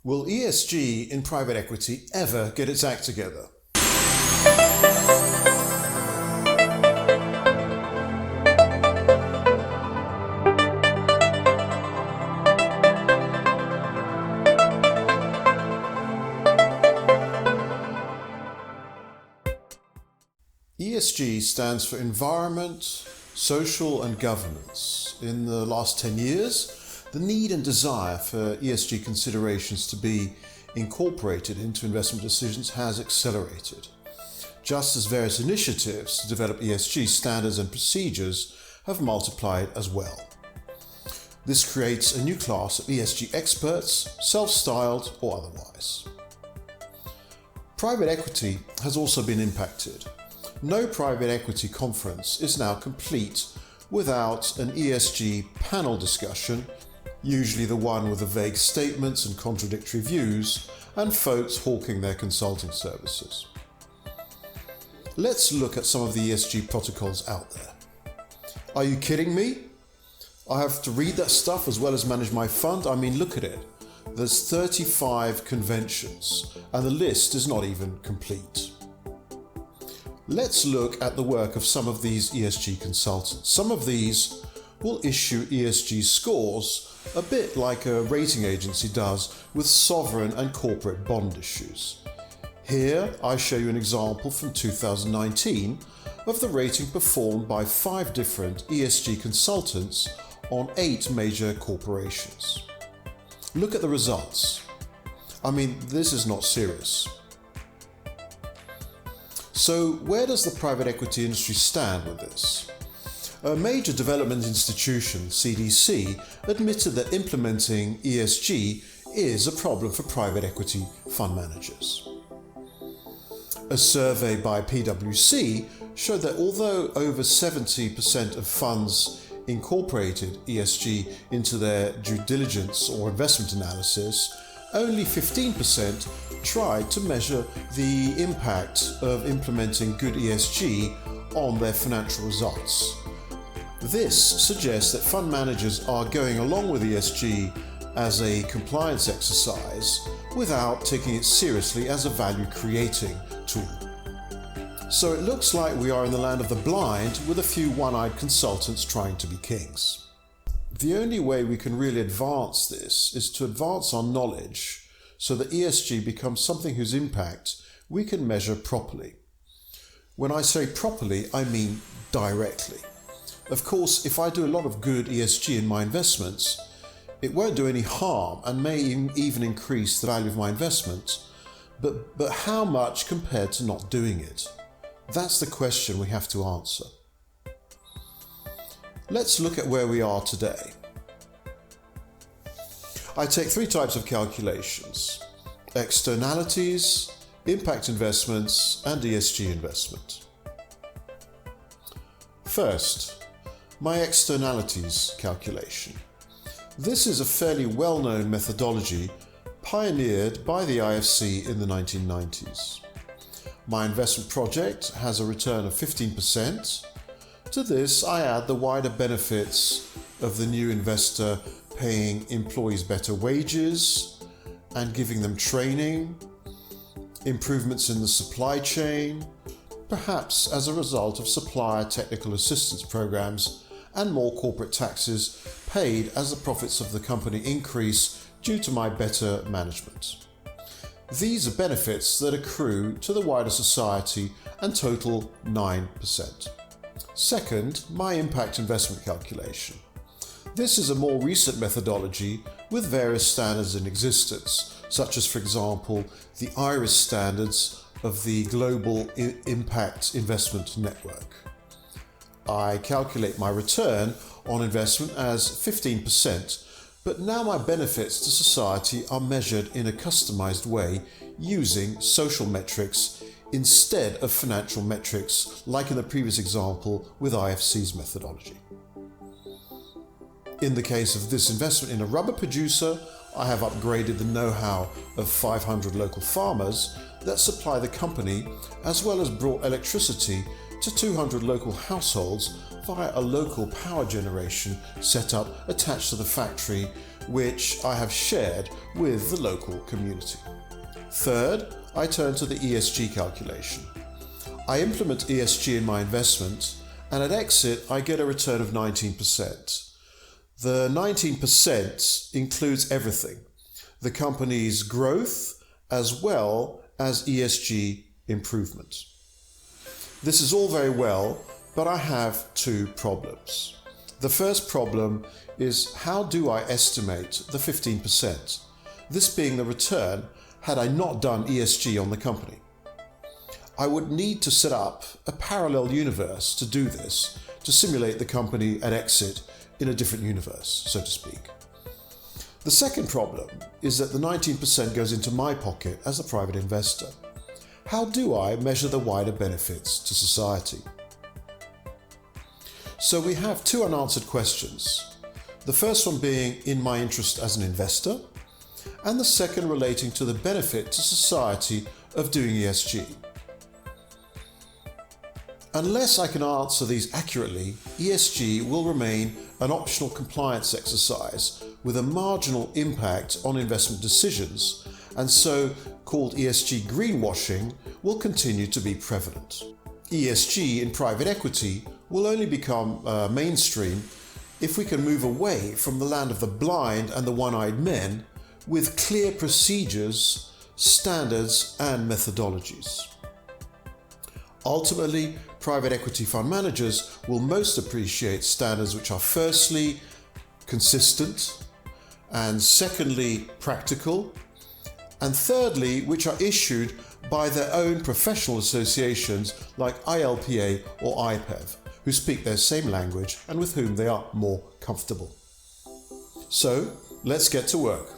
Will ESG in private equity ever get its act together? ESG stands for Environment, Social and Governance. In the last 10 years, the need and desire for ESG considerations to be incorporated into investment decisions has accelerated, just as various initiatives to develop ESG standards and procedures have multiplied as well. This creates a new class of ESG experts, self-styled or otherwise. Private equity has also been impacted. No private equity conference is now complete without an ESG panel discussion, usually the one with the vague statements and contradictory views, and folks hawking their consulting services. Let's look at some of the ESG protocols out there. Are you kidding me? I have to read that stuff as well as manage my fund? I mean, look at it. There's 35 conventions, and the list is not even complete. Let's look at the work of some of these ESG consultants. Some of these will issue ESG scores a bit like a rating agency does with sovereign and corporate bond issues. Here I show you an example from 2019 of the rating performed by 5 different ESG consultants on 8 major corporations. Look at the results. I mean, this is not serious. So where does the private equity industry stand with this? A major development institution, CDC, admitted that implementing ESG is a problem for private equity fund managers. A survey by PwC showed that although over 70% of funds incorporated ESG into their due diligence or investment analysis, only 15% tried to measure the impact of implementing good ESG on their financial results. This suggests that fund managers are going along with ESG as a compliance exercise without taking it seriously as a value-creating tool. So it looks like we are in the land of the blind with a few one-eyed consultants trying to be kings. The only way we can really advance this is to advance our knowledge so that ESG becomes something whose impact we can measure properly. When I say properly, I mean directly. Of course, if I do a lot of good ESG in my investments, it won't do any harm and may even increase the value of my investment, but how much compared to not doing it? That's the question we have to answer. Let's look at where we are today. I take 3 types of calculations: externalities, impact investments, and ESG investment. First, my externalities calculation. This is a fairly well-known methodology pioneered by the IFC in the 1990s. My investment project has a return of 15%. To this, I add the wider benefits of the new investor paying employees better wages and giving them training, improvements in the supply chain, perhaps as a result of supplier technical assistance programs, and more corporate taxes paid as the profits of the company increase due to my better management. These are benefits that accrue to the wider society and total 9%. Second, my impact investment calculation. This is a more recent methodology with various standards in existence, such as, for example, the IRIS standards of the Global Impact Investment Network. I calculate my return on investment as 15%, but now my benefits to society are measured in a customized way using social metrics instead of financial metrics like in the previous example with IFC's methodology. In the case of this investment in a rubber producer, I have upgraded the know-how of 500 local farmers that supply the company, as well as brought electricity to 200 local households via a local power generation setup attached to the factory which I have shared with the local community. Third, I turn to the ESG calculation. I implement ESG in my investment, and at exit I get a return of 19%. The 19% includes everything: the company's growth as well as ESG improvement. This is all very well, but I have two problems. The first problem is, how do I estimate the 15%? This being the return had I not done ESG on the company. I would need to set up a parallel universe to do this, to simulate the company at exit in a different universe, so to speak. The second problem is that the 19% goes into my pocket as a private investor. How do I measure the wider benefits to society? So we have two unanswered questions. The first one being in my interest as an investor, and the second relating to the benefit to society of doing ESG. Unless I can answer these accurately, ESG will remain an optional compliance exercise with a marginal impact on investment decisions, and so-called ESG greenwashing will continue to be prevalent. ESG in private equity will only become mainstream if we can move away from the land of the blind and the one-eyed men with clear procedures, standards, and methodologies. Ultimately, private equity fund managers will most appreciate standards which are firstly consistent, and secondly practical, and thirdly which are issued by their own professional associations like ILPA or IPEV, who speak their same language and with whom they are more comfortable. So, let's get to work.